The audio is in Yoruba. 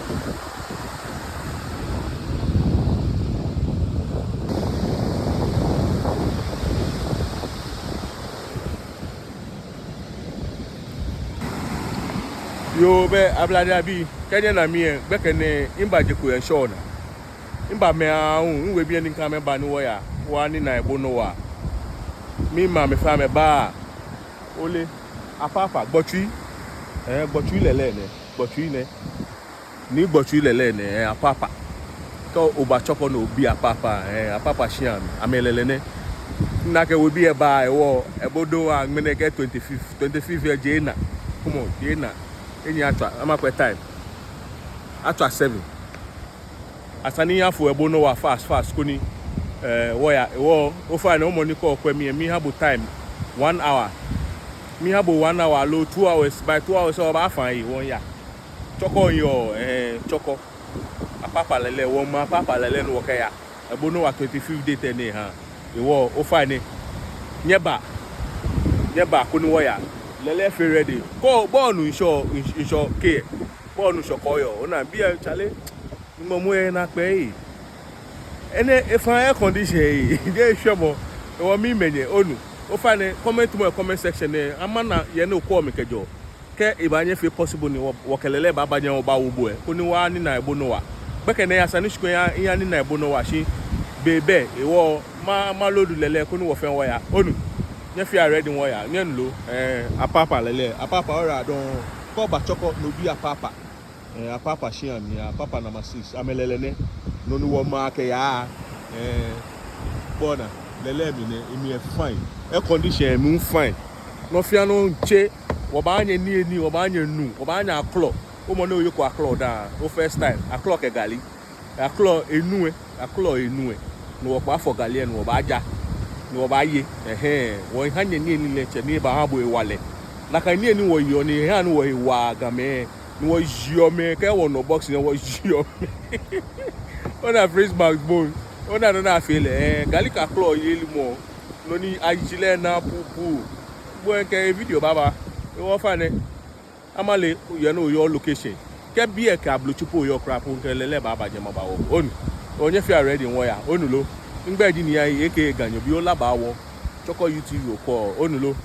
Yo be ablada bi Kenya na me be kene imba je ko ensure na imba me ahun we bi eni kan me ba ni wo ya wa ni na ebo no wa mi ma me fa me ba ole apapa gbotui gbotui lele ne gbotui ne ni gbotui lele ne apapa ko oba choko no bi apapa apapa shiam amelele ne na ke we bi e ba e wo ebodo wa ngene ke 25 year jena come on jena any atwa amakwe time atwa 7 asani ya fo ebo no wa fast koni wo ya wo ofa na money call kwa mi have time 1 hour mi have 1 hour low 2 hours by 2 hours so ba fan yi won ya choko yo choko apapa lele wo ma papa lele no woka ya ebo no wa 25 day ten ha wo ofa ni nyeba koni wo ya lele fe ready ko bonu insho ke bonu shokoyo ona bia chale mo mu e na pe ene if air condition dey shemo wo mi menye onu o fa ne comment section e amana ye ne ko me kejo ke ibanye fe possible ni wo kelele baba nya wo ba wo bo e koni wa ni na ebo no wa beke ne asani shiko ya ni na ebo no wa shi bebe e wo ma lodu lele koni wo fe wo ya onu nye fi ready won ya nye nlo apapa lele apapa ora don ko ba choko no bi apapa apapa shian mi apapa na 6 amelele ne no ni wo ma ke ya bona lele mi ne emi fine air condition mi fine no fi anu nche wo ba anya ni wo ba anya nu wo ba anya aklo o mo ne oyeko aklo da o first time aklo ke gali aklo enu no wo pa for gali no wo ba ja no ba ye wo hanye ni leche ni ba ha bo e wale na kan ni wo yo ni ha no wo wa ga me ni wo jio me ke wo no box ni wo jio me ona freeze max bone ona na feel galika claw yeli mo no ni ajile na pupu bo nke video baba e wo fa ne amale ye no your location ke bi e ka bluetooth yo crap nke lele baba je mo ba wo onu onye fi ready won ya onu lo ngbe di ni eke ganyo bi o laba wo choko youtube ko onu lo